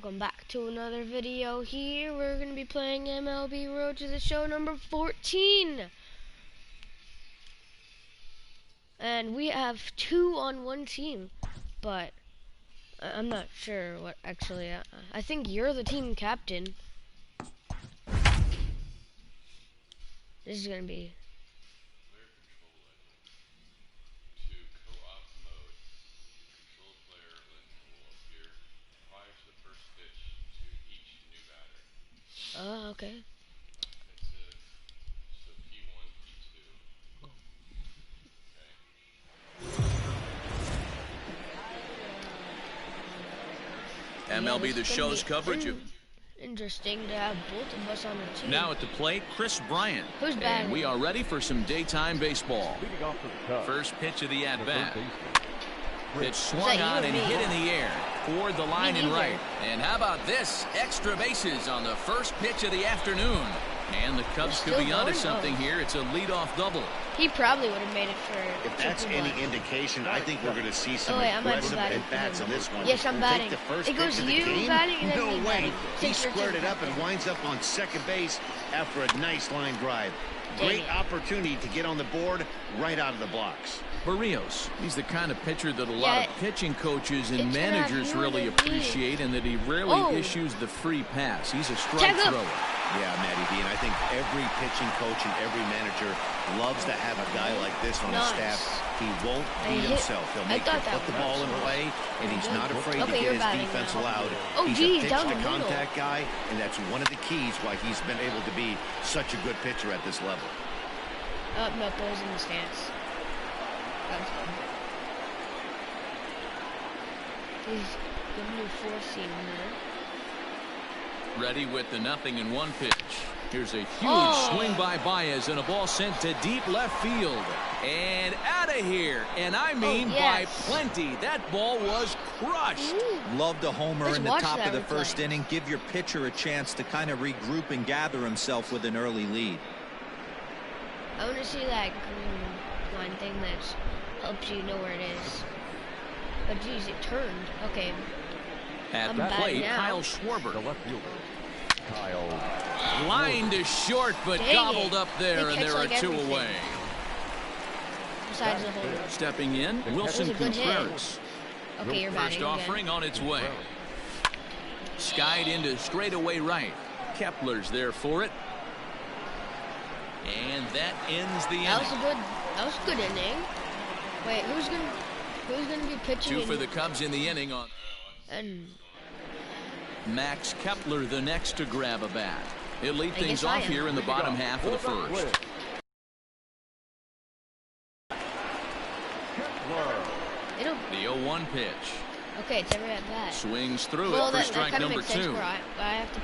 welcome back to another video here. We're going to be playing MLB Road to the Show number 14. And we have 2 on one team, but I'm not sure what actually. I think you're the team captain. This is going to be... Oh, okay. MLB The Show's coverage of... Interesting to have both of us on the team. Now at the plate, Chris Bryant. Who's batting? And we are ready for some daytime baseball. First pitch of the at-bat. Pitch swung on and hit in the air. Toward the line and right. And how about this? Extra bases on the first pitch of the afternoon. And the Cubs could be onto something here. It's a leadoff double. He probably would have made it for... If that's any indication, I think we're going to see some aggressive at-bats in this one. Yes, I'm batting. Take the first it goes pitch of the you game? batting and then no me way. batting. He squared it up and winds up on second base after a nice line drive. Great opportunity to get on the board right out of the blocks. Barrios, he's the kind of pitcher that a lot of pitching coaches and managers really appreciate, and that he rarely issues the free pass. He's a strike thrower. Yeah, Matty B, and I think every pitching coach and every manager loves to have a guy like this on his staff. He won't beat himself. He'll make you put the ball in play, and he's not afraid to get his defense allowed. He's a pitch-to-contact guy, and that's one of the keys why he's been able to be such a good pitcher at this level. Oh, no, goes in the stance. He's giving me 4-seam here. Ready with the 0-1 pitch. Here's a huge swing by Baez and a ball sent to deep left field. And out of here. And I mean by plenty. That ball was crushed. Loved a homer in the top of the first inning. Give your pitcher a chance to kind of regroup and gather himself with an early lead. I want to see that green line thing that helps you know where it is. But geez, it turned. Okay. At the plate, Kyle Schwarber. Line to short, but gobbled up there, and there are 2 away. Besides the hole. Stepping in, Wilson Contreras. Okay, you're batting First offering on its way. Skied into straightaway right. Kepler's there for it. And that ends the inning. That was a good inning. Wait, who's gonna be pitching? 2 for the Cubs in the inning on. And Max Kepler the next to grab a bat. He'll lead things off here in the bottom half of the first. The 0-1 pitch. Okay, it's every at bat. Swings through it for strike number 2.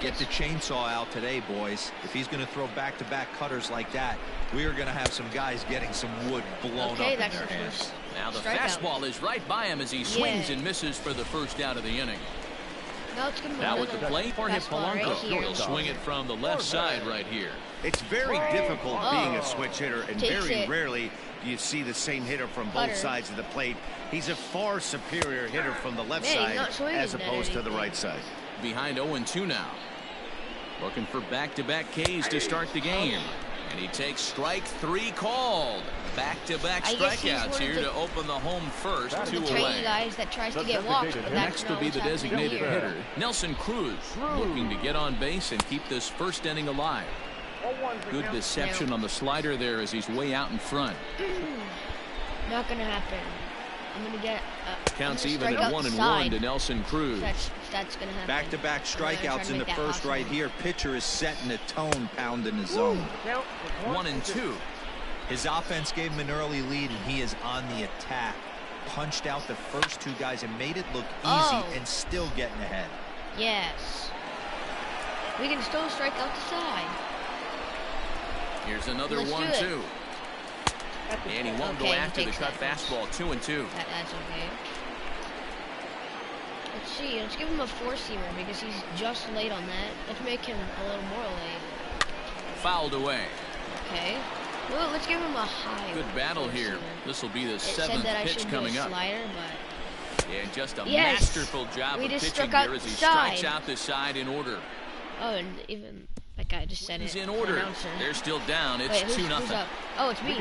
Get the chainsaw out today, boys. If he's going to throw back-to-back cutters like that, we are going to have some guys getting some wood blown up in their hands. Now the fastball is right by him as he swings and misses for the first out of the inning. Now at the plate, Jorge Polanco. He'll swing it from the left side right here. It's very difficult being a switch hitter, and very rarely do you see the same hitter from both sides of the plate. He's a far superior hitter from the left side as opposed to the right side. Behind 0-2 now. Looking for back-to-back Ks to start the game. And he takes strike 3 called. Back-to-back strikeouts here to open the home first. 2 away. Guys that tries to get walked, but next will be the designated hitter, Nelson Cruz, looking to get on base and keep this first inning alive. Good deception on the slider there as he's way out in front. Not gonna happen. I'm gonna get counts even at 1-1 to Nelson Cruz. That's gonna happen. Back-to-back strikeouts in the first right here. Pitcher is setting a tone, pounding his zone. 1-2. His offense gave him an early lead, and he is on the attack. Punched out the first 2 guys and made it look easy and still getting ahead. Yes. We can still strike out the side. Here's another 1-2. And he won't go after the cut fastball. 2-2. That's okay. Let's see. Let's give him a 4-seamer because he's just late on that. Let's make him a little more late. Fouled away. Okay. Well, let's give him a high. Good battle here. This will be the 7th pitch coming up. Slider, but And just a masterful job of pitching here as he strikes out the side in order. Oh, and even that guy just said He's in order. They're still down. It's 2-0. Oh, it's me.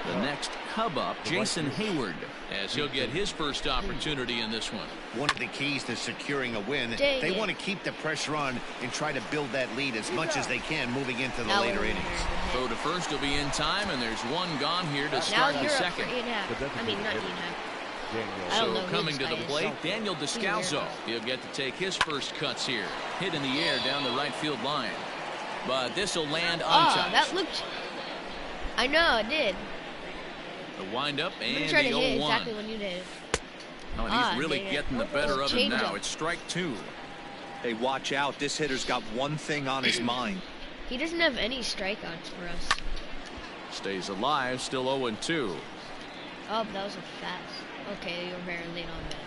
The next Cub up, Jason Hayward, as he'll get his first opportunity in this one. One of the keys to securing a win, they want to keep the pressure on and try to build that lead as much as they can moving into the later innings. Throw to first will be in time, and there's one gone here to start the second. I mean, not Ian. So coming to the plate, Daniel Descalso. He'll get to take his first cuts here. Hit in the air down the right field line. But this will land untouched. Oh, that looked... I know, it did. The windup and the 0-1. Hit exactly when you did. Oh, and he's really getting the better of it now. It's strike 2. Hey, watch out. This hitter's got one thing on his mind. He doesn't have any strikeouts for us. Stays alive, still 0-2. Oh, but that was a fast. Okay, you're very late on that.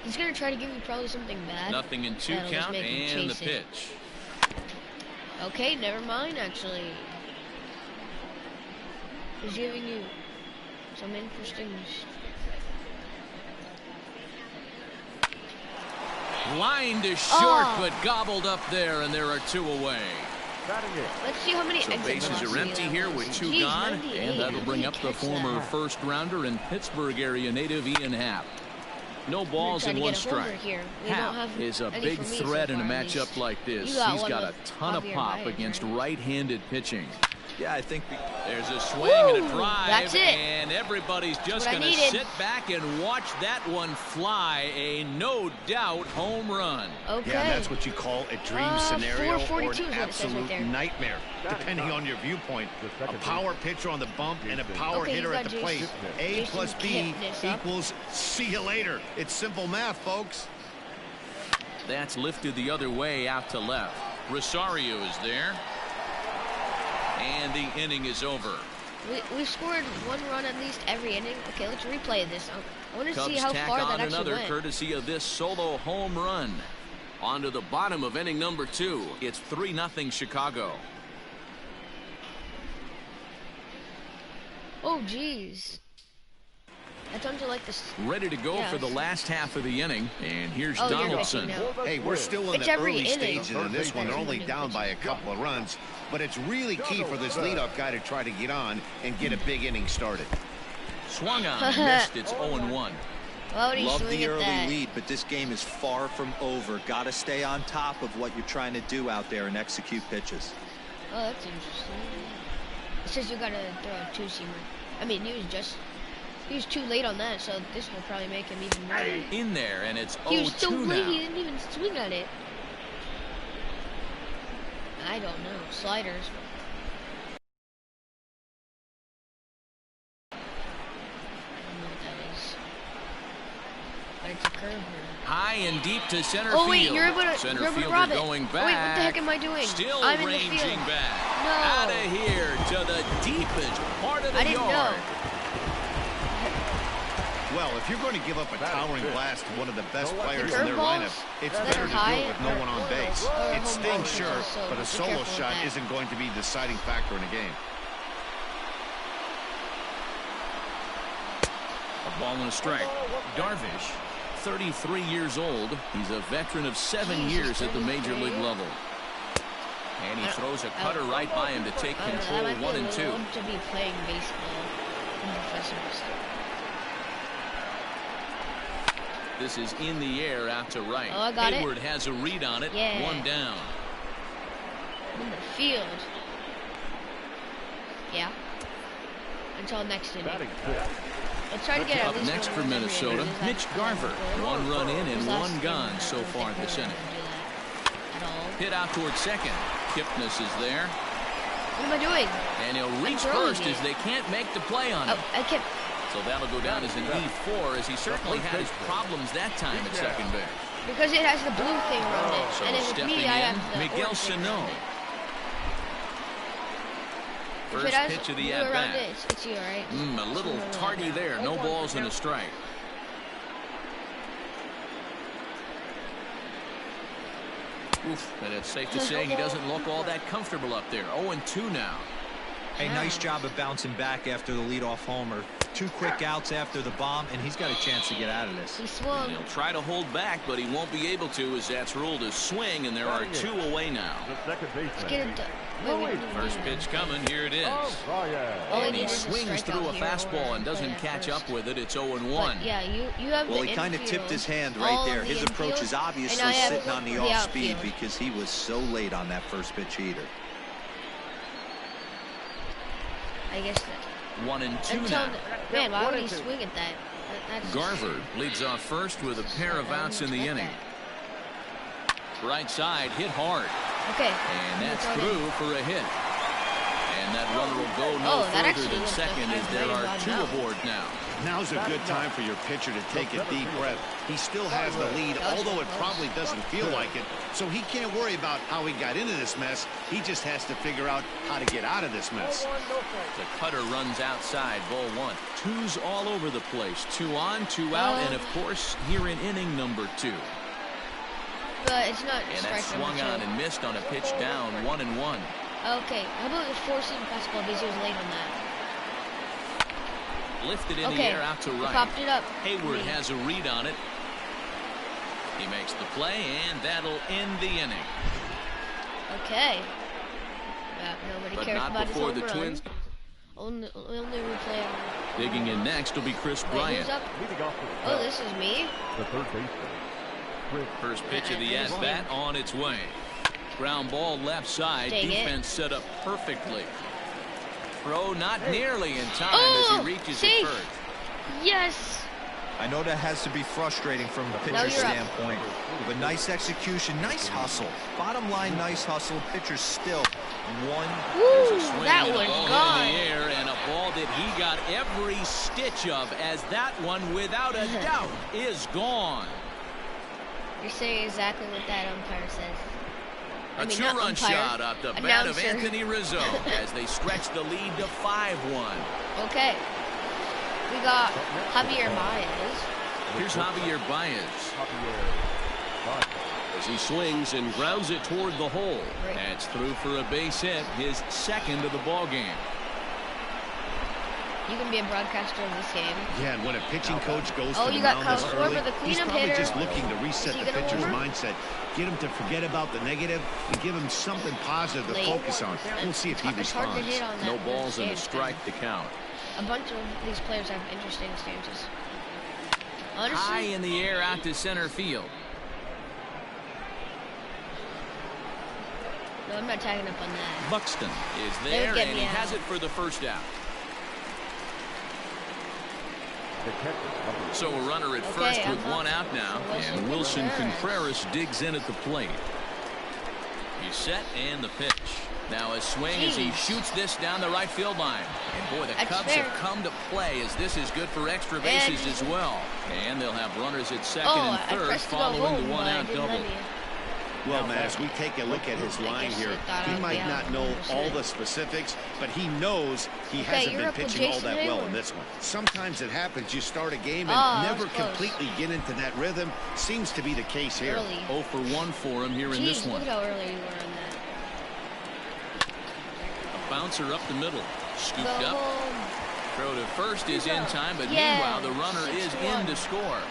He's going to try to give me probably something bad. Nothing in 2 count and the pitch. Okay, never mind, actually. He's giving you some interesting... Line to short, but gobbled up there, and there are 2 away. Let's see how many bases are empty here with 2 gone, and that'll bring up the former first-rounder and Pittsburgh area native Ian Happ. No balls and 1 strike. Happ is a big threat in a matchup like this. He's got a ton of pop against right-handed pitching. Yeah, I think there's a swing and a drive, that's it. And everybody's just going to sit back and watch that one fly. A no-doubt home run. Okay. Yeah, that's what you call a dream scenario or an absolute nightmare, depending on your viewpoint. A power pitcher on the bump and a power hitter at the plate. A plus B equals see you later. It's simple math, folks. That's lifted the other way out to left. Rosario is there. And the inning is over. We've scored 1 run at least every inning. Okay, let's replay this. I want to see how far that actually another went. Courtesy of this solo home run. On to the bottom of inning number 2. It's 3-0 Chicago. Oh, geez. That's onto like this. Ready to go for the last half of the inning. And here's Donaldson. Hey, we're still in the early stages in this one. They're only down by a couple of runs. But it's really key for this leadoff guy to try to get on and get a big inning started. Swung on, missed. It's 0-1. Love the early lead, but this game is far from over. Got to stay on top of what you're trying to do out there and execute pitches. Oh, that's interesting. It says you got to throw a 2-seamer. I mean, he was too late on that, so this will probably make him even more. In there, and it's 0-2 now. He was so late, he didn't even swing at it. I don't know. Sliders. I don't know what that is. But it's a curve. High and deep to center field. Oh wait, you're able to rob it. Going back. Oh, wait, what the heck am I doing? Still I'm ranging in the field. back. No. Out of here to the deepest part of the I didn't yard. know. Well, if you're going to give up a towering blast to one of the best players in their lineup, it's better to do it with no one on base. It stings, sure, but a solo shot isn't going to be the deciding factor in a game. A ball and a strike. Darvish, 33 years old. He's a veteran of 7 years at the major league level. And he throws a cutter right by him to take control 1-2. To be playing baseball in professional style. This is in the air out to right. Oh, I got Hayward has a read on it. Yeah. 1 down. In the field. Yeah. Until next inning. Let's try to get up next for Minnesota, Mitch Garver. 1 run in and 1 gone so far this inning. Hit out towards second. Kipnis is there. What am I doing? And he'll reach first as they can't make the play on him. Oh, I can't. So that'll go down as an E4, as he certainly had his problems that time at second base. Because it has the blue thing around it. So and if stepping me, in, I have the Miguel Sano. First pitch of the at-bat. It's you, right? A little tardy there. No balls and a strike. Oof, and it's safe to say he doesn't look all that comfortable up there. 0-2 now. Hey, nice job of bouncing back after the leadoff homer. 2 quick outs after the bomb, and he's got a chance to get out of this. He swung. He'll try to hold back, but he won't be able to, as that's ruled a swing, and there are 2 away now. Let's get it done. First pitch coming. Here it is. And he swings through a fastball and doesn't catch up with it. It's 0-1. Yeah, you have well, he kind of tipped his hand right there. His approach is obviously sitting on the off speed because he was so late on that first pitch either. I guess that. 1-2 now. Man, why would he swing at that? Garver leads off first with a pair of outs in the inning. Right side hit hard. Okay. And that's through for a hit. And that runner will go no further than second as there are 2 aboard now. Now's a good time for your pitcher to take a deep breath. He still has the lead, although it probably doesn't feel like it. So he can't worry about how he got into this mess. He just has to figure out how to get out of this mess. The cutter runs outside, ball 1. 2's all over the place. 2 on, 2 out, and of course here in inning number 2. But it's not. And that swung on and missed on a pitch down, 1-1. Okay, how about the 4-seam fastball because he was late on that? Lifted in the air out to right. Popped it up. Hayward has a read on it. He makes the play, and that'll end the inning. Okay. Nobody but cares not about before his the Twins. Only replay on. Digging in next will be Chris Bryant. Oh, this is me. The third baseman. First pitch of the at-bat on its way. Ground ball left side. Defense set up perfectly. Throw not nearly in time as he reaches it first. Yes. I know that has to be frustrating from the pitcher's standpoint, but nice execution, nice hustle. Bottom line, nice hustle. Pitcher still one. Woo, that was gone. In the air and a ball that he got every stitch of, as that one, without a doubt, is gone. You're saying exactly what that umpire says. A 2-run shot off the bat of Anthony Rizzo as they stretch the lead to 5-1. Okay. We got Javier Baez. Here's Javier Baez. As he swings and grounds it toward the hole. That's through for a base hit, his second of the ball game. You can be a broadcaster of this game. Yeah, and when a pitching coach goes to the mound this early, he's probably just looking to reset the pitcher's mindset, get him to forget about the negative, and give him something positive to focus on. We'll see if he responds. No balls and a strike to count. A bunch of these players have interesting stances. Honestly, high in the air out to center field. No, I'm not tagging up on that. Buxton is there, and he has it for the first out. So a runner at first with 1 out now, and Wilson Contreras digs in at the plate. He's set, and the pitch. Now a swing as he shoots this down the right field line. And boy, the Cubs have come to play as this is good for extra bases as well. And they'll have runners at second and third following the 1-out double. Well, man, as we take a look at his line here, he might not know all the specifics, but he knows he hasn't been pitching all that well in this one. Sometimes it happens. You start a game and never completely get into that rhythm. Seems to be the case here. 0 for 1 for him here in this one. Look how early you were on that. A bouncer up the middle. Scooped up. Throw to first is in time, but meanwhile the runner is in to score.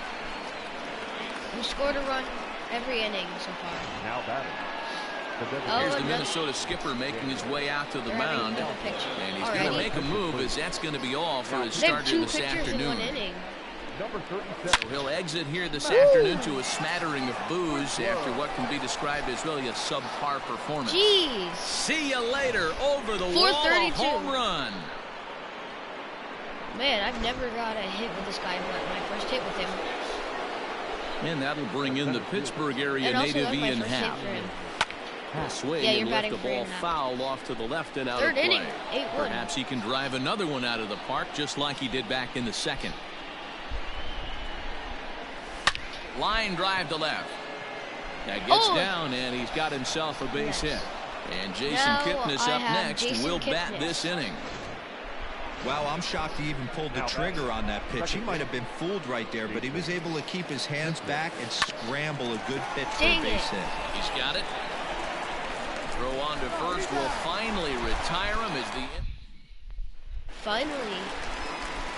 We scored a run every inning so far. Now batting. Here's the Minnesota skipper making his way out to the mound. And he's going to make a move, as that's going to be all for his starter this afternoon. So he'll exit here this afternoon to a smattering of boos after what can be described as really a subpar performance. Jeez. See you later. Over the wall, a home run. Man, I've never got a hit with this guy, but my first hit with him. And that'll bring in the Pittsburgh area native Ian Happ. Swing and left the ball foul off to the left and out of play. Perhaps he can drive another one out of the park just like he did back in the second. Line drive to left. That gets down, and he's got himself a base hit. And Jason Kipnis up next will bat this inning. Wow, I'm shocked he even pulled the trigger on that pitch. He might have been fooled right there, but he was able to keep his hands back and scramble a good pitch for a base hit. He's got it. Throw on to first will finally retire him as the... Finally.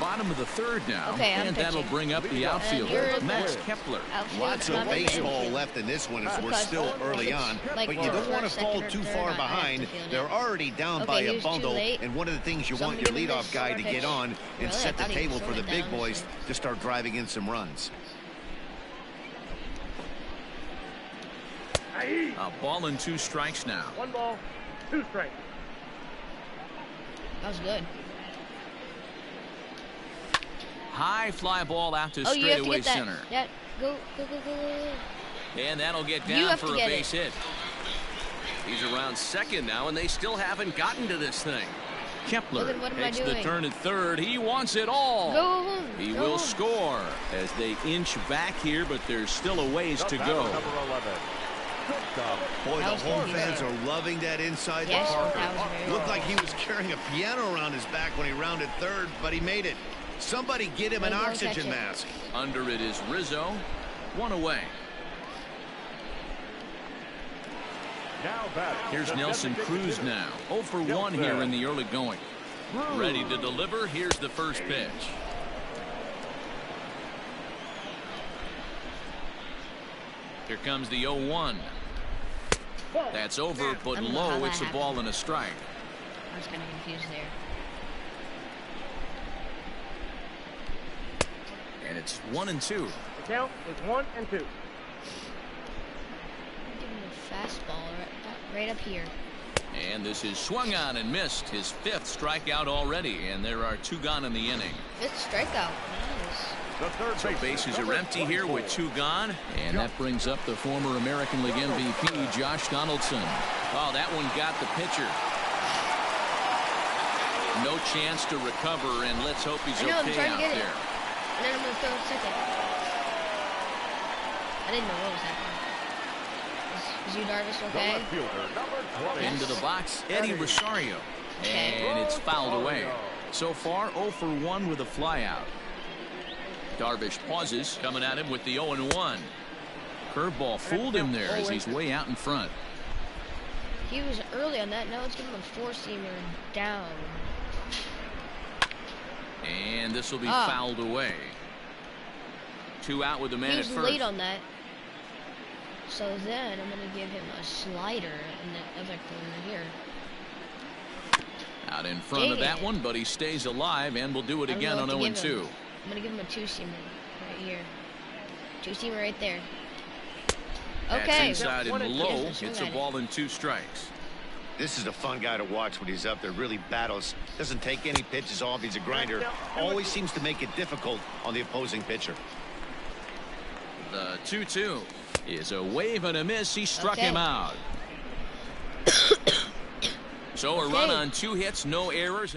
Bottom of the third now, okay, and that'll bring up the outfielder, Max Kepler. Lots of baseball left in this one as we're still early on, but you don't want to fall too far behind. They're already down by a bundle, and one of the things you want your leadoff guy to get on and set the table for the big boys to start driving in some runs. A ball and 2 strikes now. 1 ball, 2 strikes. That was good. High fly ball out to you have to straightaway get that. center. Yeah, go. And that'll get down for a base hit. He's around second now, and they still haven't gotten to this thing. Kepler takes the turn at third. He wants it all. Go home. He will score as they inch back here, but there's still a ways to go. Number 11. Boy, the home fans are loving that inside the park. Looked like he was carrying a piano around his back when he rounded third, but he made it. Somebody get him an oxygen mask. Under it is Rizzo. 1 away. Here's Nelson Cruz now. 0 for 1 here in the early going. Ready to deliver. Here's the first pitch. Here comes the 0-1. That's over, but low. It's a ball and a strike. I was kind of confused there. And it's 1 and 2. The count is 1 and 2. Give him a fastball right up here. And this is swung on and missed. His 5th strikeout already, and there are 2 gone in the inning. 5th strikeout. Nice. So bases are empty here with 2 gone, and that brings up the former American League MVP Josh Donaldson. Oh, that one got the pitcher. No chance to recover, and let's hope he's okay out there. And then I'm going to throw it second. I didn't know what was happening. Is Yu Darvish okay? Into the box, Eddie Rosario. And it's fouled away. So far, 0 for 1 with a flyout. Darvish pauses, coming at him with the 0-1. Curveball fooled him there as he's way out in front. He was early on that. Now it's giving him a 4-seamer down. And this will be fouled away. 2 out with the man at first. He was late on that. So then I'm going to give him a slider in the other corner here. Out in front of that one, but he stays alive and will do it again on 0-2. I'm going to give him a 2-seamer right here. 2-seamer right there. Okay. That's inside and low. It's a ball and 2 strikes. This is a fun guy to watch when he's up there. Really battles. Doesn't take any pitches off. He's a grinder. Always seems to make it difficult on the opposing pitcher. The 2-2 is a wave and a miss. He struck him out. So a run on 2 hits, no errors.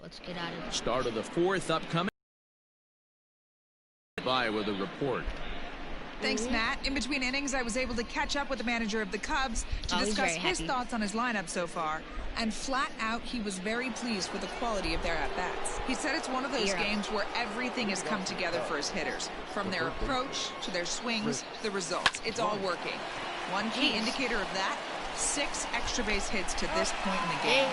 Let's get out of here. Start of the 4th upcoming. By with a report. Thanks, Matt. In between innings, I was able to catch up with the manager of the Cubs to discuss his thoughts on his lineup so far. And flat out, he was very pleased with the quality of their at-bats. He said it's one of those games where everything has come together for his hitters. From their approach, to their swings, to the results. It's all working. One key indicator of that, 6 extra base hits to this point in the game.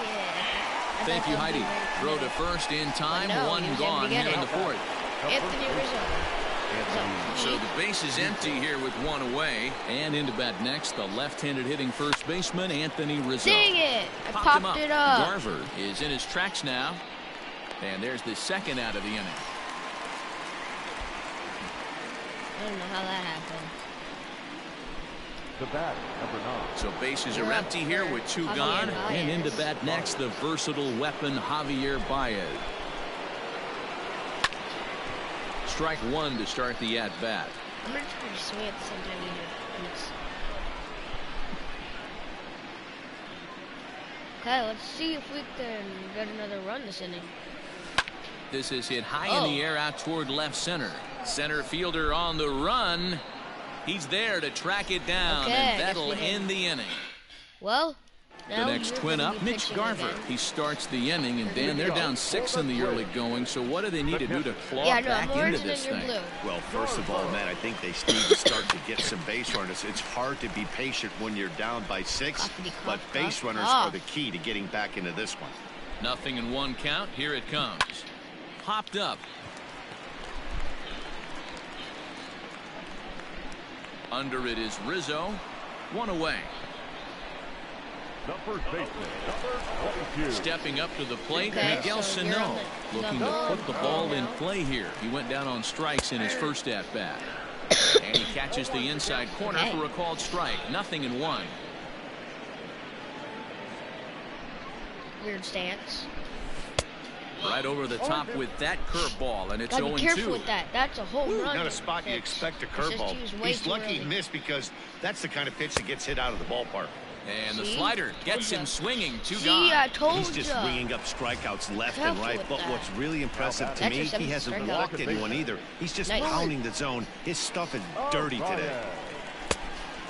Thank you, Heidi. Throw to first in time, 1 gone here in the 4th. Anthony Rizzo. So the base is empty here with 1 away. And into bat next, the left-handed hitting first baseman, Anthony Rizzo. Dang it! I popped it up. Garver is in his tracks now. And there's the 2nd out of the inning. I don't know how that happened. The bat, number 9. So bases are empty here with 2 gone. And into bat next, the versatile weapon, Javier Baez. Strike 1 to start the at-bat. I'm going to try to swing at the same time either. Okay, let's see if we can get another run this inning. This is hit high in the air out toward left center. Center fielder on the run. He's there to track it down, and that'll end the inning. Well, the next twin up, Mitch Garver. He starts the inning, and Dan, they're down 6 in the early going. So what do they need to do to claw back into this thing? Well, first of all, man, I think they need to start to get some base runners. It's hard to be patient when you're down by 6, but base runners are the key to getting back into this one. 0-1 count. Here it comes. popped up. Under it is Rizzo. 1 away. The first baseman, number 22. Stepping up to the plate, Miguel Sano, looking to put the ball in play here. He went down on strikes in his first at-bat. And he catches the inside corner for a called strike. 0-1. Weird stance. Right over the top with that curveball, and it's 0-2. Be careful with that. That's a home run. Not a spot you expect a curveball. He's lucky he missed because that's the kind of pitch that gets hit out of the ballpark. And the slider gets him swinging. 2 gone. See, I told He's just ringing up strikeouts left and right. But what's really impressive to me, he hasn't walked anyone either. He's just pounding the zone. His stuff is dirty today.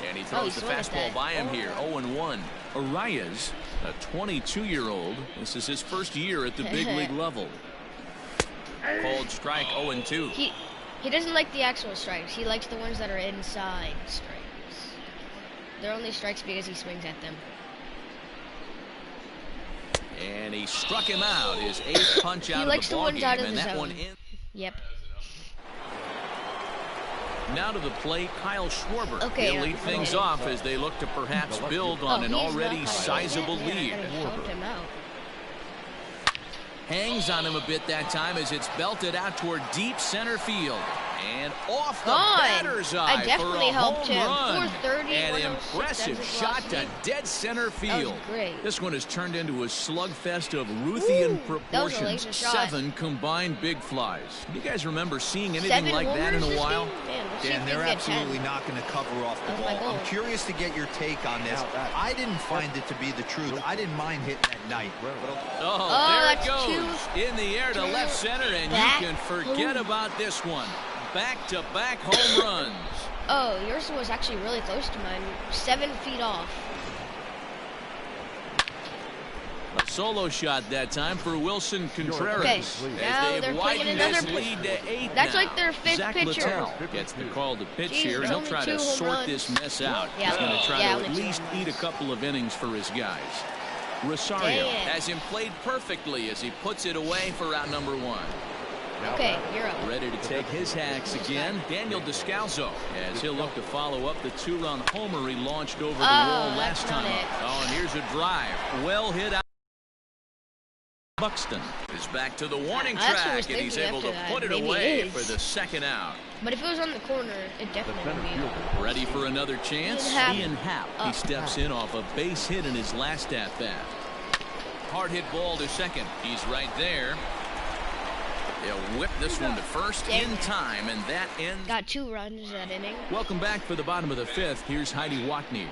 And he throws the fastball by him here. 0-1. Arias, a 22-year-old. This is his first year at the big league level. Called strike. 0-2. He doesn't like the actual strikes. He likes the ones that are inside strikes. They're only strikes because he swings at them. And he struck him out. His 8th punch out of the ball game, and that one in. Yep. Now to the plate, Kyle Schwarber. He'll lead things off as they look to perhaps build on an already sizable lead. Hangs on him a bit that time as it's belted out toward deep center field. And off the batter's eye for a home run. An impressive shot to dead center field. This one has turned into a slugfest of Ruthian proportions. 7 combined big flies. You guys remember seeing anything like that in a while? Dan, they're absolutely not going to cover off the ball. I'm curious to get your take on this. I didn't find it to be the truth. I didn't mind hitting at night. There it goes. In the air to left center, and you can forget about this one. Back-to-back home runs. Oh, yours was actually really close to mine. 7 feet off. A solo shot that time for Wilson Contreras. Now they're playing another lead to 8. That's like their 5th Zach pitcher. Littell gets the call to pitch here, and he'll try to sort this mess out. He's going to try to at least eat a couple of innings for his guys. Rosario has him played perfectly as he puts it away for out number 1. Okay, you're up. Ready to take his hacks again. Daniel Descalzo, as he'll look to follow up the 2-run homer he launched over the wall last time. And here's a drive. Well hit out. Buxton is back to the warning track, and he's able to put it away for the 2nd out. But if it was on the corner, it definitely would be. Ready for another chance? Ian Happ. He steps in off a base hit in his last at-bat. Hard hit ball to second. He's right there. They'll whip this one to first in time, and that ends. Got 2 runs that inning. Welcome back for the bottom of the 5th. Here's Heidi Watney.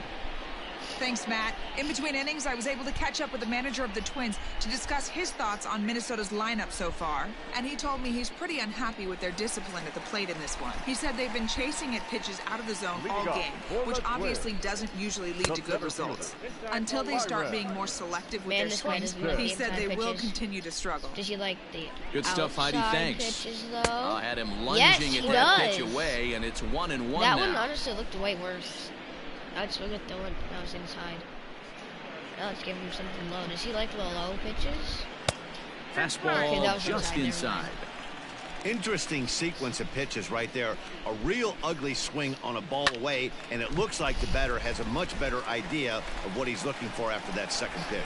Thanks, Matt. In between innings, I was able to catch up with the manager of the Twins to discuss his thoughts on Minnesota's lineup so far. And he told me he's pretty unhappy with their discipline at the plate in this one. He said they've been chasing at pitches out of the zone all game, which obviously doesn't usually lead to good results. Until they start being more selective with their swings, he said they will continue to struggle. Does he like the good stuff, Heidi? Thanks. Pitches, though? I had him lunging at that pitch away, and it's 1-1 now. That one honestly looked way worse. I'd swing at the one that was inside. Now let's give him something low. Does he like low pitches? Fastball just inside. Interesting sequence of pitches right there. A real ugly swing on a ball away, and it looks like the batter has a much better idea of what he's looking for after that second pitch.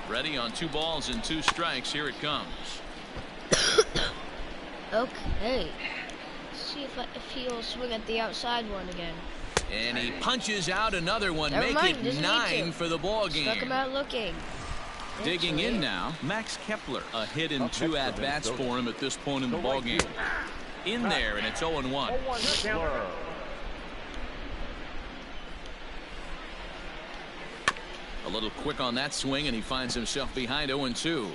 Ready on 2 balls and 2 strikes. Here it comes. Okay. See if he'll swing at the outside one again. And he punches out another one, make it 9 for the ball game. Stuck him out looking. Digging in now, Max Kepler. A hit in 2 at-bats for him at this point in the ball game. In there, and it's 0-1. A little quick on that swing, and he finds himself behind 0-2.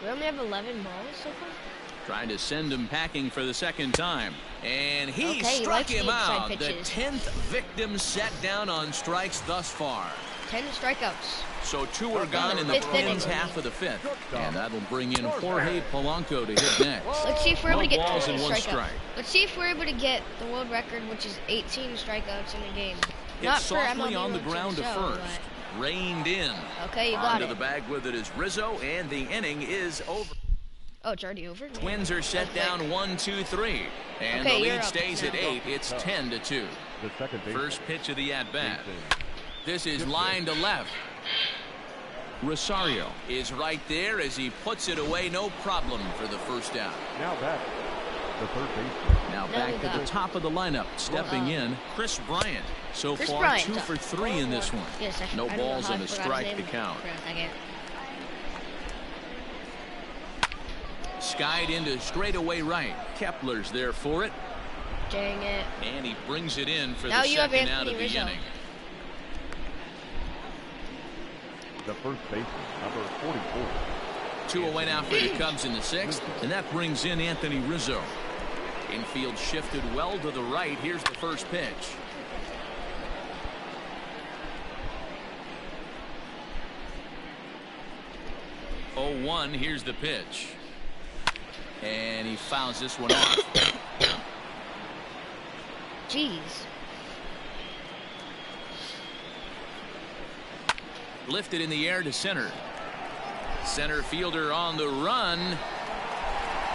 We only have 11 balls so far. Trying to send him packing for the 2nd time. And he struck him out. The 10th victim set down on strikes thus far. 10 strikeouts. So 2 are gone in the Twins' half of the 5th. And that'll bring in Jorge Polanco to hit next. Let's see if we're able to get 20 strikeouts. Strike. Let's see if we're able to get the world record, which is 18 strikeouts in a game. Hit softly on the ground to first. reined in. Okay, you got Onto it. the bag with it is Rizzo, and the inning is over. Oh, it's already over? Twins are set down 1-2-3, and Okay, the you're lead up stays now. at 8. It's 10-2. The second baseman. First pitch of the at-bat. This is line to left. Rosario is right there as he puts it away. No problem for the first out. Now back. The third baseman. Now Now back we to got- the top of the lineup. Stepping in, Chris Bryant. So Chris far, Bryant. 2 for 3 in this one. Yes, No I don't know balls how and I a forgot his strike name to count. for a second. Skied into straightaway right. Kepler's there for it. Dang it. And he brings it in for Now the you have second out Anthony of the Rizzo. inning. The first baseman, number 44. 2 away now for the Cubs in the 6th, and that brings in Anthony Rizzo. Infield shifted well to the right. Here's the first pitch. Oh, 1. Here's the pitch. And he fouls this one off. Jeez. Lifted in the air to center. Center fielder on the run.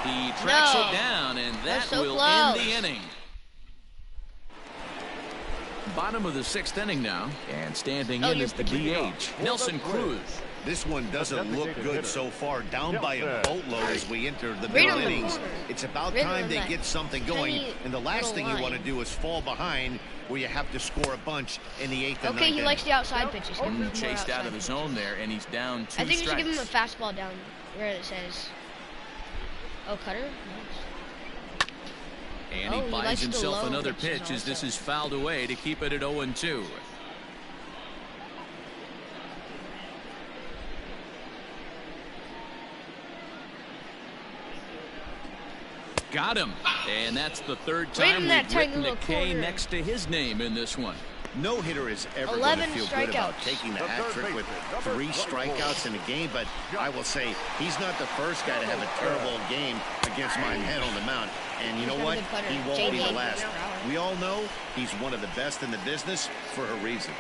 He tracks it down, and that so will close. end the inning. Bottom of the 6th inning now, and standing in you're is the picking DH, Nelson Cruz. This one doesn't look good so far. Down by a boatload as we enter the Right middle on the innings. corner. It's about Right time on they that get something going. tiny And the last little thing you want to line. do is fall behind where you have to score a bunch in the 8th and 9th Okay, he inning. likes the outside pitches. Give him more Chased out outside of the pitches. zone there, and he's down 2 I think you should give him a strikes. fastball down where it says. Oh, cutter? Nice. And Oh, he he buys likes the himself low another pitches pitch as this also. is fouled away to keep it at 0-2. Got him. And that's the third Right time in that we've tiny written a little K corner. next to his name in this one. No hitter is ever going to 11 feel good about strikeouts. taking the The hat third trick with baseman, 3 number strikeouts in a game, but I will say he's not the first guy to have a terrible game against my man on the mound. And you know He's got a what? good putter. He won't be JD. the last. We all know he's one of the best in the business for a reason.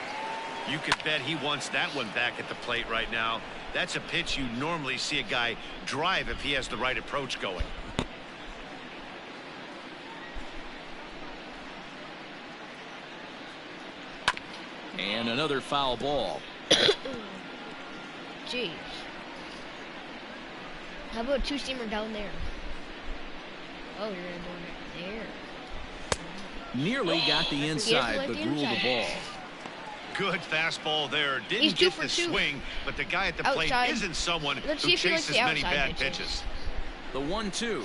You could bet he wants that one back at the plate right now. That's a pitch you normally see a guy drive if he has the right approach going. And another foul ball. Jeez. How about a two-seamer down there? Oh, you're doing it there. Nearly got the inside, like but the ruled the inside. ball. Good fastball there. He's Didn't 2 get for the 2. swing, but the guy at the Outside. plate isn't someone Let's who see if he likes chases the many outside bad pitches. pitches. The 1-2.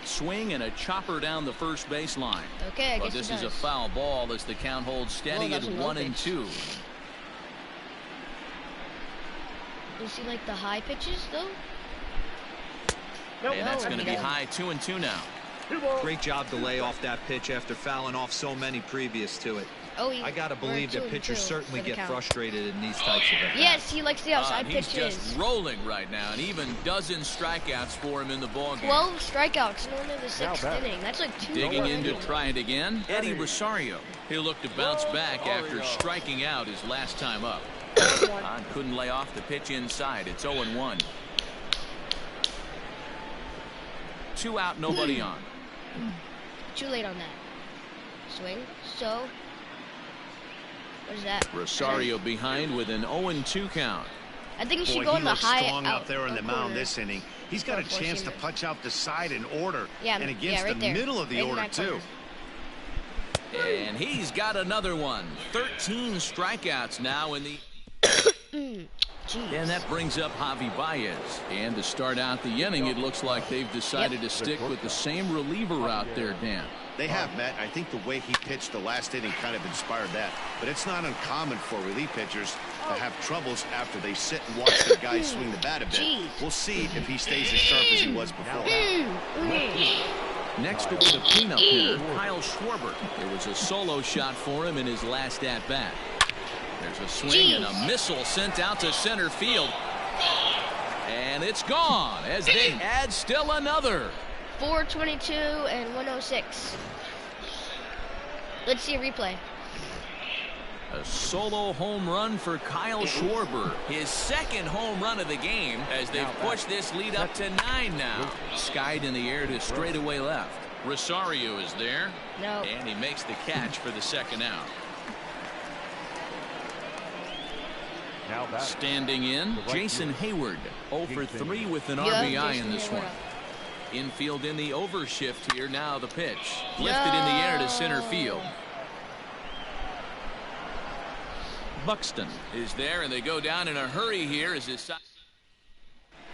Swing and a chopper down the first baseline. Okay, I But guess this he is a does. foul ball as the count holds steady Well, at that's a low 1-2. Does he like the high pitches, though? And that's No, going to be he doesn't. high 2-2 now. Great job to lay off that pitch after fouling off so many previous to it. Oh, I gotta we're believe that 2-2 pitchers certainly for the get count. frustrated in these types of at-bats. Yes, he likes the outside He's pitches. just rolling right now, and even dozen strikeouts for him in the ballgame. 12 strikeouts in only the 6th back. inning. That's like 2 Digging in to already. try it again, Eddie Rosario. He'll look to bounce back after striking out his last time up. Couldn't lay off the pitch inside. It's 0-1. 2 out, nobody on. Too late on that. Swing. So. What is that? Rosario behind with an 0-2 count. I think he should Boy, go he on the looks high strong out there in the corner. mound this inning. He's got a Four chance to seamer. punch out the side in order, Yeah, and yeah, against right the there. middle of the Right in order, that too. corner. And he's got another one. 13 strikeouts now in the... Jeez. And that brings up Javi Baez. And to start out the inning, it looks like they've decided to stick with the same reliever out there, Dan. They have, Matt. I think the way he pitched the last inning kind of inspired that. But it's not uncommon for relief pitchers to have troubles after they sit and watch their guys swing the bat a bit. Jeez. We'll see if he stays as sharp as he was before. Next to the cleanup hitter, Kyle Schwarber. There was a solo shot for him in his last at-bat. There's a swing and a missile sent out to center field. And it's gone as they add still another. 422 and 106. Let's see a replay. A solo home run for Kyle Schwarber. His second home run of the game as they've pushed this lead up to 9 now. Skied in the air to straightaway left. Rosario is there. No. And he makes the catch for the second out. Standing in, Jason Hayward. 0 for 3 with an RBI in this one. Infield in the overshift here. Now the pitch. Lifted in the air to center field. Buxton is there, and they go down in a hurry here as his side.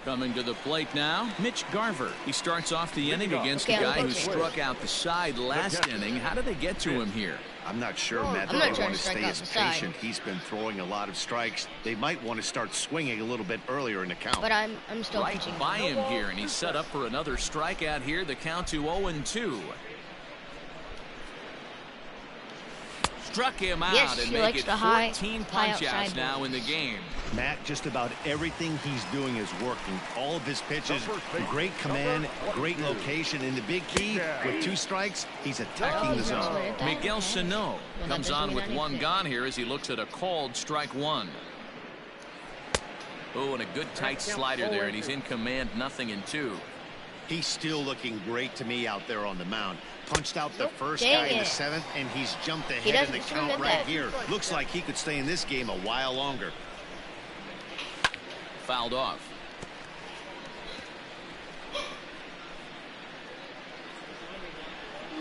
Coming to the plate now, Mitch Garver. He starts off the inning against a guy who struck out the side last inning. How did they get to him here? I'm not sure, Matt, that they want to stay as patient. He's been throwing a lot of strikes. They might want to start swinging a little bit earlier in the count. But I'm still pitching. Right by him here, and he's set up for another strikeout here. The count to 0-2. Struck him out and make it 14 punch-outs now in the game. Matt, just about everything he's doing is working. All of his pitches, great command, great location. And the big key, with 2 strikes, he's attacking the zone. Miguel Sano comes on with 1 gone here as he looks at a called strike 1. Oh, and a good tight slider there, and he's in command, 0-2. He's still looking great to me out there on the mound. Punched out the first guy in the 7th, and he's jumped ahead in the count right here. Looks like he could stay in this game a while longer. Fouled off.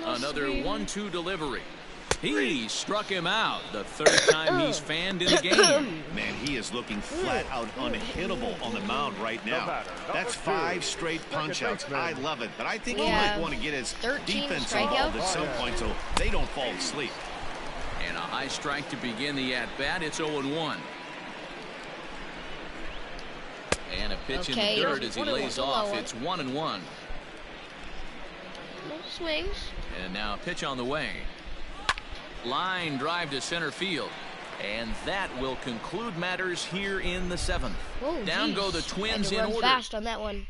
Another 1-2 delivery. He struck him out the 3rd time he's fanned in the game. Man, he is looking flat out unhittable on the mound right now. That's 5 straight punch-outs. I love it, but I think he might want to get his defense involved at some point so they don't fall asleep. And a high strike to begin the at-bat. It's 0-1. And a pitch in the 3rd as he lays off. It's 1-1. No swings. And now a pitch on the way. Line drive to center field. And that will conclude matters here in the 7th. Whoa, down go the Twins in order. Fast on that one.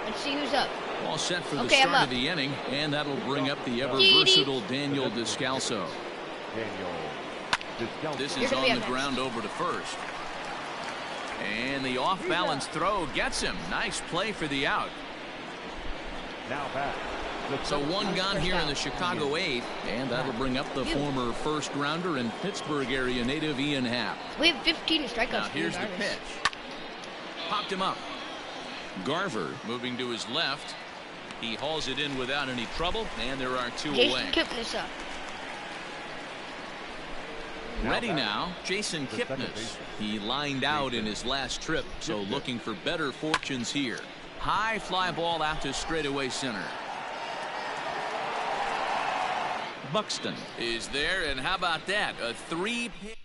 Let's see who's up. All set for the start of the inning, and that'll bring up the ever-versatile Daniel Descalso. This is on the ground over to first. And the off-balance throw gets him. Nice play for the out. Now back. So 1 gone here in the Chicago 8th, and that'll bring up the former first-rounder and Pittsburgh area native Ian Happ. We have 15 strikeouts. Now here's the pitch. Popped him up. Garver moving to his left. He hauls it in without any trouble, and there are 2 away. Jason Kipnis up. Ready now, Jason Kipnis. He lined out in his last trip, so looking for better fortunes here. High fly ball out to straightaway center. Buxton is there, and how about that? A 3-pitch.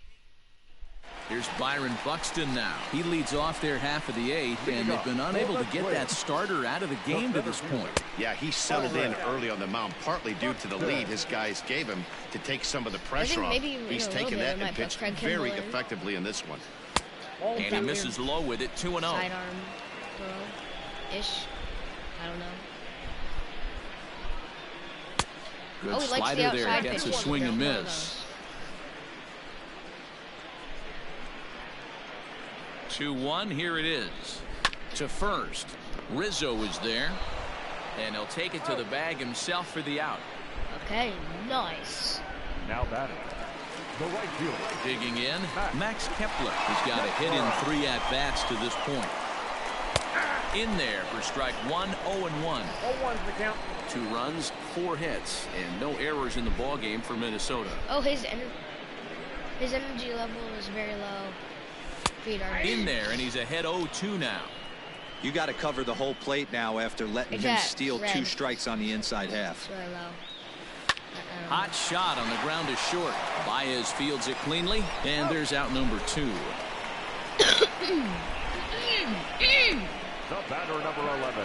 Here's Byron Buxton now. He leads off their half of the 8th, and they've been unable to get that starter out of the game to this point. Yeah, he settled in early on the mound, partly due to the lead his guys gave him to take some of the pressure off. He's taken that and pitched very effectively in this one. And he misses low with it, 2-0. Sidearm throw-ish. I don't know. Good slider there, gets a swing and miss. 2-1, here it is. To first. Rizzo is there. And he'll take it to the bag himself for the out. Okay, nice. Now batting. The right fielder. Digging in, Max Kepler has got a hit in 3 at-bats to this point. In there for strike 1, 0-1. 0-1's the count. 2 runs, 4 hits, and no errors in the ball game for Minnesota. Oh, his energy level is very low. In there, and he's ahead 0-2 now. You got to cover the whole plate now after letting him steal 2 strikes on the inside half. Very low. Hot shot on the ground is short. Baez fields it cleanly, and there's out number 2. The batter, number 11.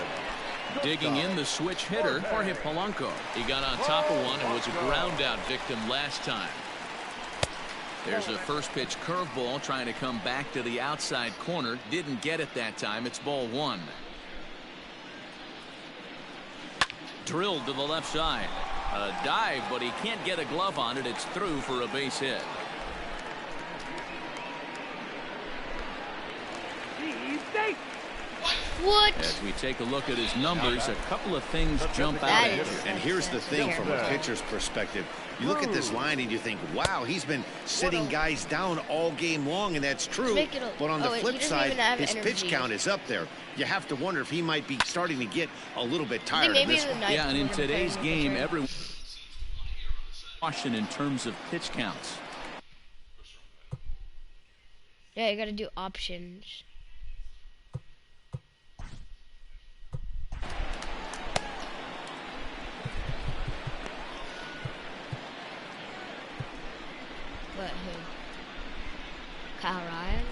Digging in, the switch hitter, Jorge Polanco. He got on top of one and was a ground out victim last time. There's a first pitch curveball trying to come back to the outside corner. Didn't get it that time. It's ball 1. Drilled to the left side. A dive, but he can't get a glove on it. It's through for a base hit. What? As we take a look at his numbers, a couple of things jump out at you. And here's the thing from a pitcher's perspective. You look at this line and you think, wow, he's been sitting guys down all game long, and that's true. But on the flip side, his pitch count is up there. You have to wonder if he might be starting to get a little bit tired of this one. Yeah, and in today's game, everyone caution in terms of pitch counts. Yeah, you got to do options. What, who? Kyle Ryan?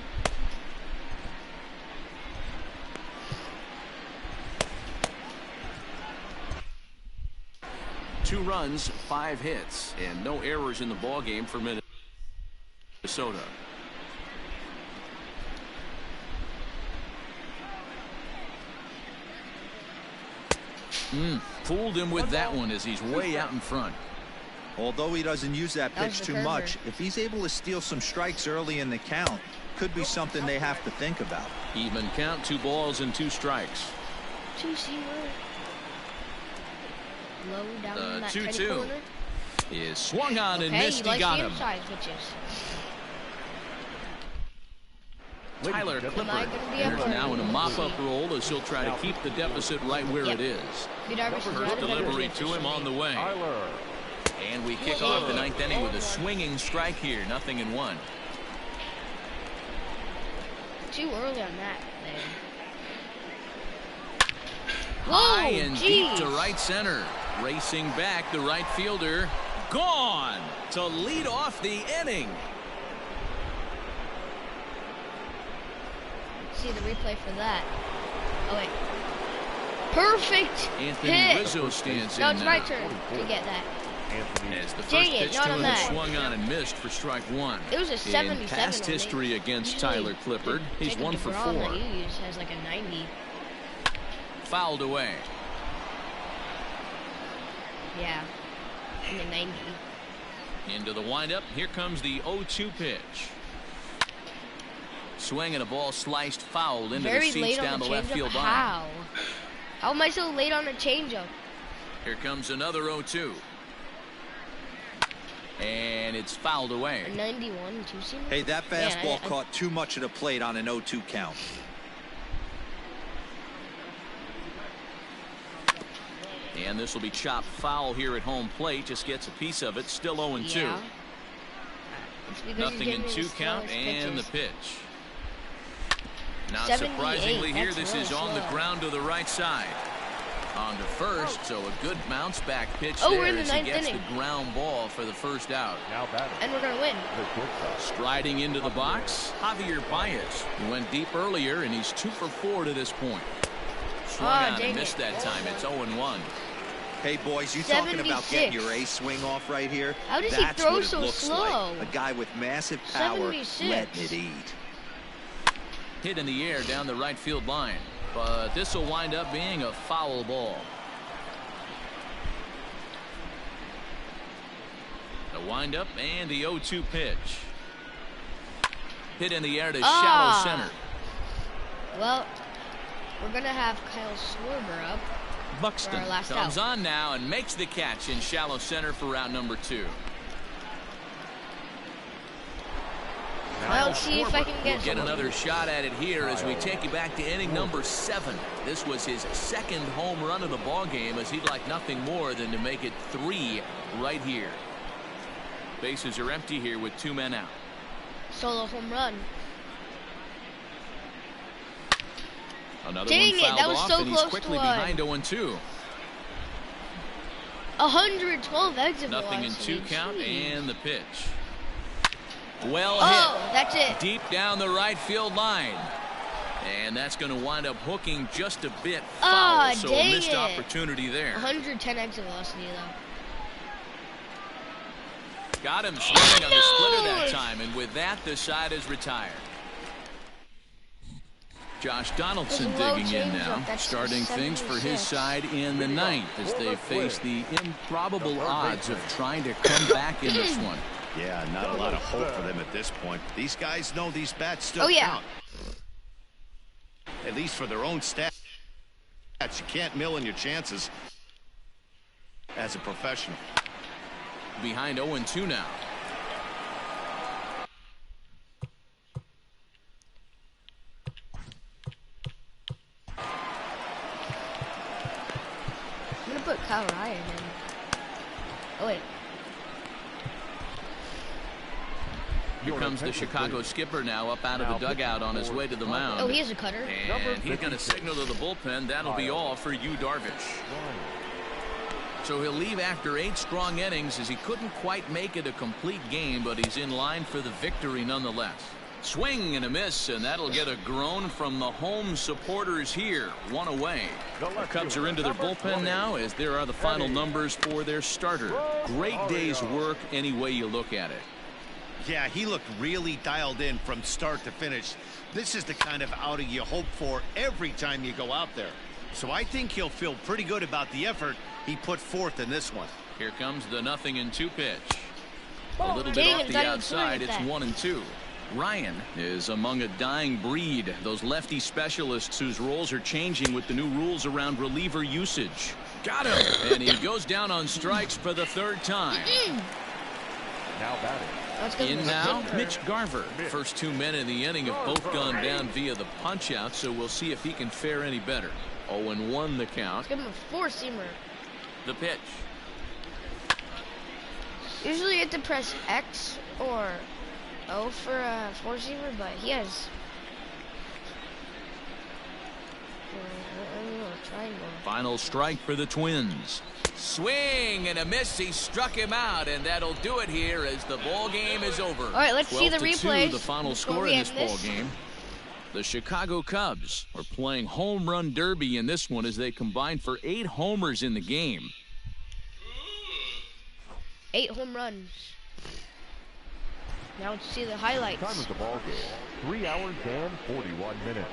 Two runs, 5 hits, and no errors in the ball game for Minnesota. Fooled him with that one as he's way out in front. Although he doesn't use that pitch too much, if he's able to steal some strikes early in the count, could be something they have to think about. Even count, 2 balls and 2 strikes. 2-0. Low down in that 2-2 is swung on and missed. He got him. Tyler Clippard is now in a mop-up role as he'll try to keep the deficit right where it is. First delivery to him on the way. And we kick off the 9th inning with a swinging strike here. 0-1. Too early on that thing. High and deep to right center. Racing back, the right fielder. Gone to lead off the inning. See the replay for that. Oh, wait. Perfect Anthony hit. Rizzo stands No, in it's now. my turn to get that. As the first Dang it, pitch not to on him that. swung on and missed for strike 1. It was a 77. In past history against Tyler Clippard, he's 1 for 4. That you use has like a 90. Fouled away. Yeah, in the 90. Into the windup. Here comes the 0-2 pitch. Swing and a ball sliced fouled into the seats down the left field line. How? How am I so late on a changeup? Here comes another 0-2. And it's fouled away. A 91 2-seamer? Hey, that fastball caught too much of the plate on an 0-2 count. And this will be chopped foul here at home plate. Just gets a piece of it. Still 0-2. Yeah. 0-2 count and the pitch. Not surprisingly here, this is on the ground to the right side. On to first, so a good bounce back pitch there as he gets the ground ball for the first out. And we're going to win. Striding into the box, Javier Baez. He went deep earlier, and he's 2 for 4 to this point. Swung on and missed that time. It's 0-1. Hey, boys, you talking about getting your ace swing off right here? How does he throw so slow? Like. A guy with massive power letting it eat. Hit in the air down the right field line. But this will wind up being a foul ball. The windup and the 0-2 pitch. Hit in the air to shallow center. Well, we're going to have Kyle Schwarber up. Buxton comes on now and makes the catch in shallow center for out number 2. I'll see if I can get another shot at it here as we take you back to inning number 7. This was his 2nd home run of the ball game, as he'd like nothing more than to make it 3 right here. Bases are empty here with 2 men out. Solo home run. Another Dang one it, fouled that was off, so and he's close quickly to behind 0-2. 112 exit Nothing velocity. in 2 count and the pitch. Well hit. That's it. Deep down the right field line. And that's going to wind up hooking just a bit foul. So a missed opportunity there. 110 exit velocity though. Got him swinging on the splitter that time, and with that, the side is retired. Josh Donaldson digging in now, starting things for his side in the 9th as they face the improbable odds of trying to come back in this one. Yeah, not a lot of hope for them at this point. These guys know these bats still count. At least for their own stats. You can't mill in your chances as a professional. Behind 0-2 now. I'm gonna put Kyle Ryan in. Oh wait. Here comes the Chicago skipper now up out of the dugout on his way to the mound. Oh, he has a cutter. And he's going to signal to the bullpen. That'll be all for Yu Darvish. So he'll leave after 8 strong innings as he couldn't quite make it a complete game, but he's in line for the victory nonetheless. Swing and a miss, and that'll get a groan from the home supporters here. 1 away. The Cubs are into their bullpen now as there are the final numbers for their starter. Great day's work any way you look at it. Yeah, he looked really dialed in from start to finish. This is the kind of outing you hope for every time you go out there. So I think he'll feel pretty good about the effort he put forth in this one. Here comes the 0-2 pitch. A little bit off the outside. It's 1-2. Ryan is among a dying breed. Those lefty specialists whose roles are changing with the new rules around reliever usage. Got him. And he goes down on strikes for the 3rd time. Now batting. In now, Mitch Garver. First 2 men in the inning have both gone down via the punch-out, so we'll see if he can fare any better. 0-1 the count. Let's give him a 4-seamer. The pitch. Usually you have to press X or O for a 4-seamer, but he has a triangle. Final strike for the Twins. Swing and a miss. He struck him out, and that'll do it here as the ball game is over. All right, let's see the replay. The final score in this ball game. The Chicago Cubs are playing home run derby in this one as they combine for 8 homers in the game. 8 home runs. Now let's see the highlights. Time of the ball game, 3 hours and 41 minutes.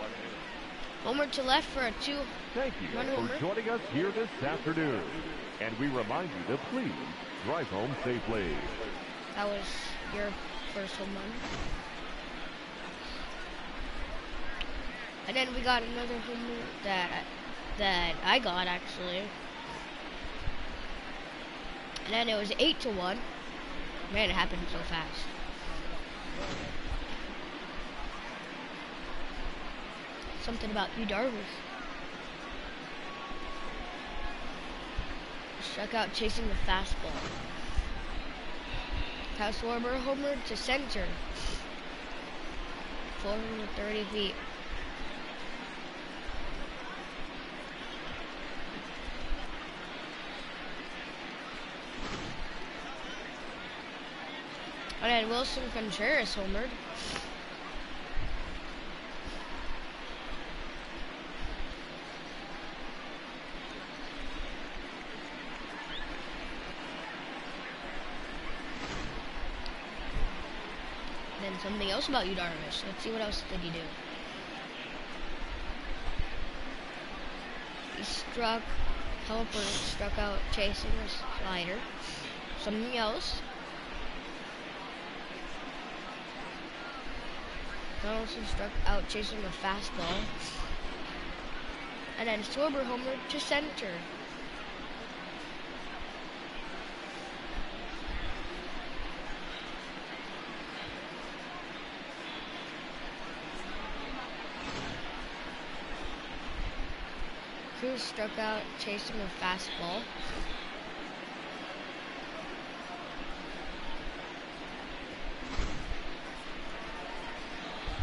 Homer to left for a 2-run Thank you homer. for joining us here this afternoon. And we remind you to please drive home safely. That was your first home run. And then we got another home run that I got actually. And then it was 8-1. Man, it happened so fast. Something about Yu Darvish. Struck out chasing the fastball. Kyle Schwarber homered to center. 430 feet. And then Wilson Contreras homered. And then something else about Yu Darvish. Let's see what else did he do. He struck out chasing a slider. Something else. Donaldson struck out chasing a fastball. And then Schwarber homered to center. Cruz struck out chasing a fastball.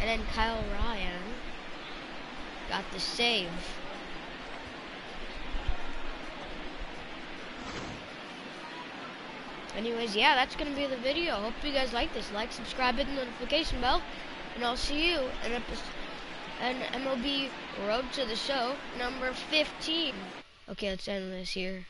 And then Kyle Ryan got the save. Anyways, yeah, that's going to be the video. Hope you guys like this. Like, subscribe, hit the notification bell. And I'll see you in MLB Road to the Show number 15. Okay, let's end this here.